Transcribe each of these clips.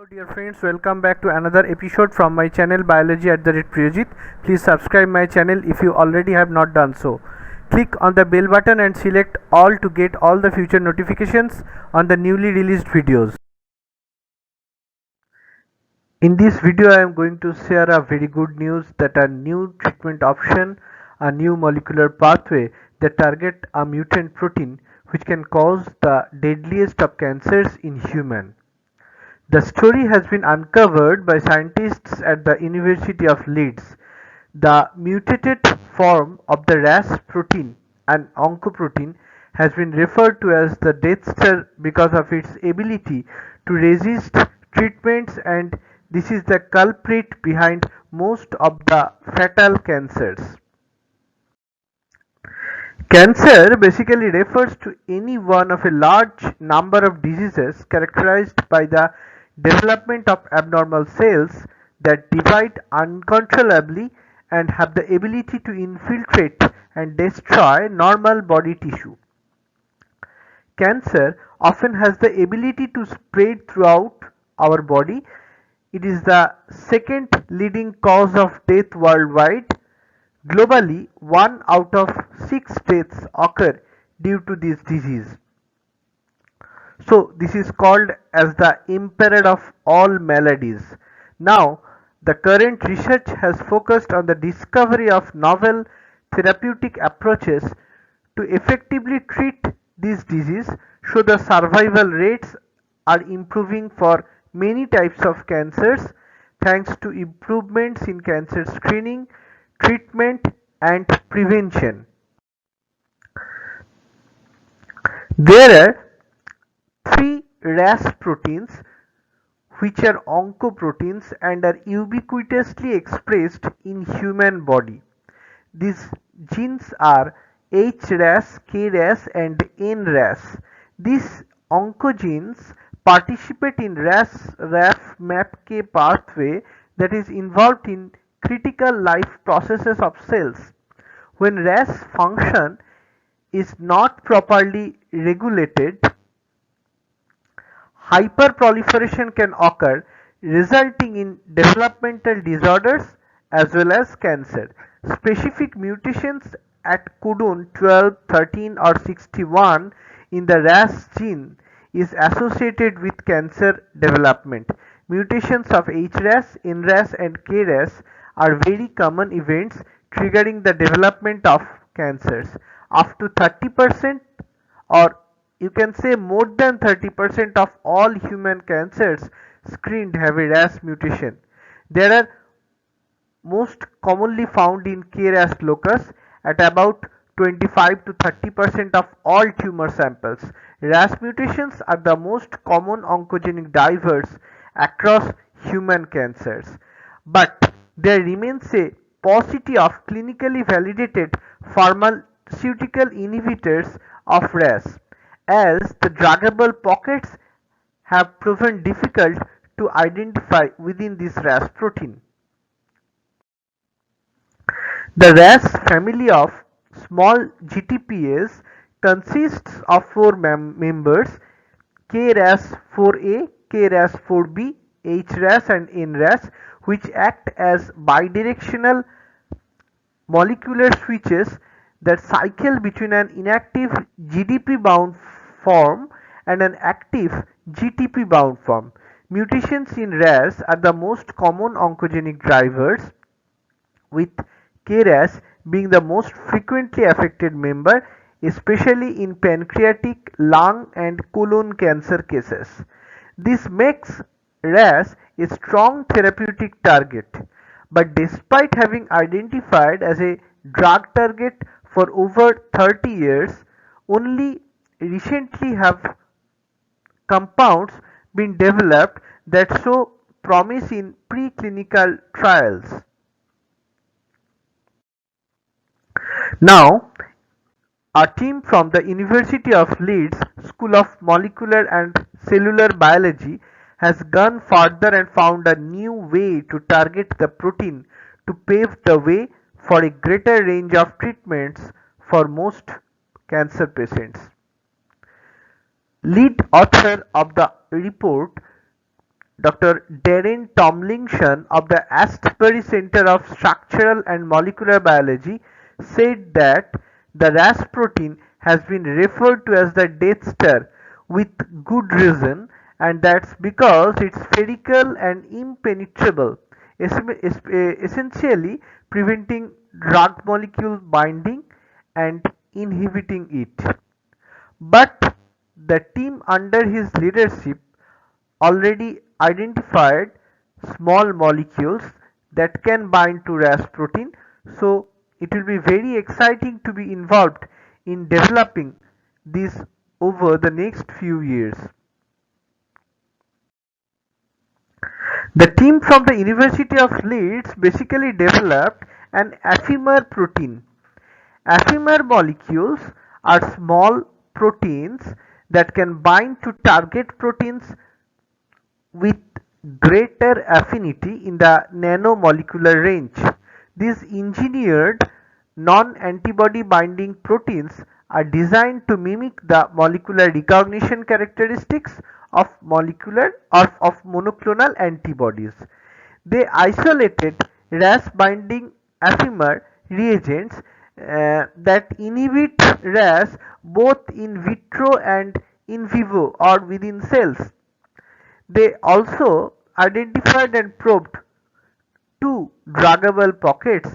Hello dear friends, welcome back to another episode from my channel Biology@Priyojit. Please subscribe my channel if you already have not done so. Click on the bell button and select all to get all the future notifications on the newly released videos. In this video I am going to share a very good news that a new treatment option, a new molecular pathway that target a mutant protein which can cause the deadliest of cancers in human. The story has been uncovered by scientists at the University of Leeds. The mutated form of the RAS protein, an oncoprotein, has been referred to as the Death Star because of its ability to resist treatments, and this is the culprit behind most of the fatal cancers. Cancer basically refers to any one of a large number of diseases characterized by the development of abnormal cells that divide uncontrollably and have the ability to infiltrate and destroy normal body tissue. Cancer often has the ability to spread throughout our body. It is the second leading cause of death worldwide. Globally, 1 out of 6 deaths occur due to this disease. So this is called as the emperor of all maladies. Now, the current research has focused on the discovery of novel therapeutic approaches to effectively treat this disease, so the survival rates are improving for many types of cancers thanks to improvements in cancer screening, treatment and prevention. There are three RAS proteins which are oncoproteins and are ubiquitously expressed in human body. These genes are HRAS, KRAS and NRAS. These oncogenes participate in RAS-RAF-MAPK pathway that is involved in critical life processes of cells. When RAS function is not properly regulated, hyperproliferation can occur, resulting in developmental disorders as well as cancer. Specific mutations at codon 12, 13 or 61 in the RAS gene is associated with cancer development. Mutations of HRAS, NRAS and KRAS are very common events triggering the development of cancers. Up to 30%, or you can say more than 30% of all human cancers screened have a RAS mutation. There are most commonly found in KRAS locus at about 25 to 30% of all tumor samples. RAS mutations are the most common oncogenic drivers across human cancers. But there remains a paucity of clinically validated pharmaceutical inhibitors of RAS, as the druggable pockets have proven difficult to identify within this RAS protein. The RAS family of small GTPase consists of four members: KRAS4A, KRAS4B, HRAS and NRAS, which act as bidirectional molecular switches that cycle between an inactive GDP-bound form and an active GTP-bound form. Mutations in RAS are the most common oncogenic drivers, with KRAS being the most frequently affected member, especially in pancreatic, lung and colon cancer cases. This makes RAS a strong therapeutic target, but despite having identified as a drug target for over 30 years, only recently have compounds been developed that show promise in preclinical trials. Now, a team from the University of Leeds School of Molecular and Cellular Biology has gone further and found a new way to target the protein to pave the way for a greater range of treatments for most cancer patients. Lead author of the report, Dr. Darren Tomlinson of the Astbury Center of Structural and Molecular Biology said that the Ras protein has been referred to as the Death Star with good reason, and that's because it's spherical and impenetrable, essentially preventing drug molecule binding and inhibiting it. But the team under his leadership already identified small molecules that can bind to Ras protein, so it will be very exciting to be involved in developing this over the next few years. The team from the University of Leeds basically developed an Affimer protein. Affimer molecules are small proteins that can bind to target proteins with greater affinity in the nanomolecular range. These engineered non-antibody binding proteins are designed to mimic the molecular recognition characteristics of monoclonal antibodies. They isolated Ras binding Affimer reagents that inhibit Ras both in vitro and in vivo or within cells. They also identified and probed two druggable pockets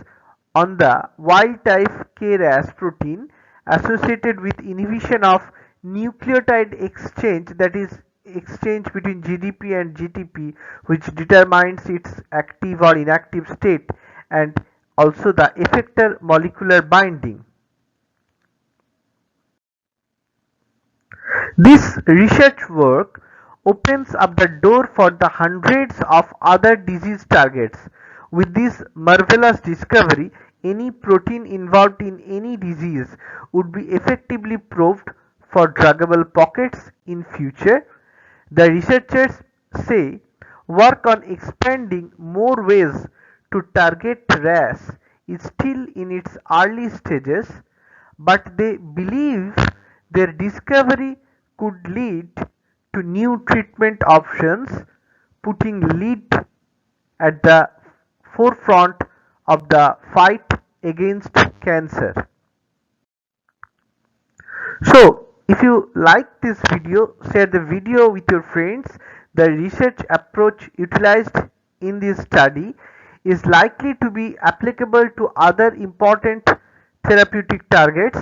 on the wild-type KRAS protein associated with inhibition of nucleotide exchange, that is exchange between GDP and GTP, which determines its active or inactive state, and also the effector molecular binding. This research work opens up the door for the hundreds of other disease targets. With this marvelous discovery, any protein involved in any disease would be effectively proved for druggable pockets in future. The researchers say work on expanding more ways to target Ras is still in its early stages, but they believe their discovery could lead to new treatment options, putting lead at the forefront of the fight against cancer. So, if you like this video, share the video with your friends. The research approach utilized in this study is likely to be applicable to other important therapeutic targets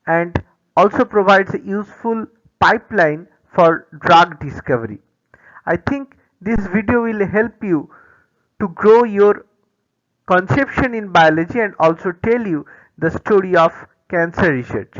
and also provides a useful pipeline for drug discovery. I think this video will help you to grow your conception in biology and also tell you the story of cancer research.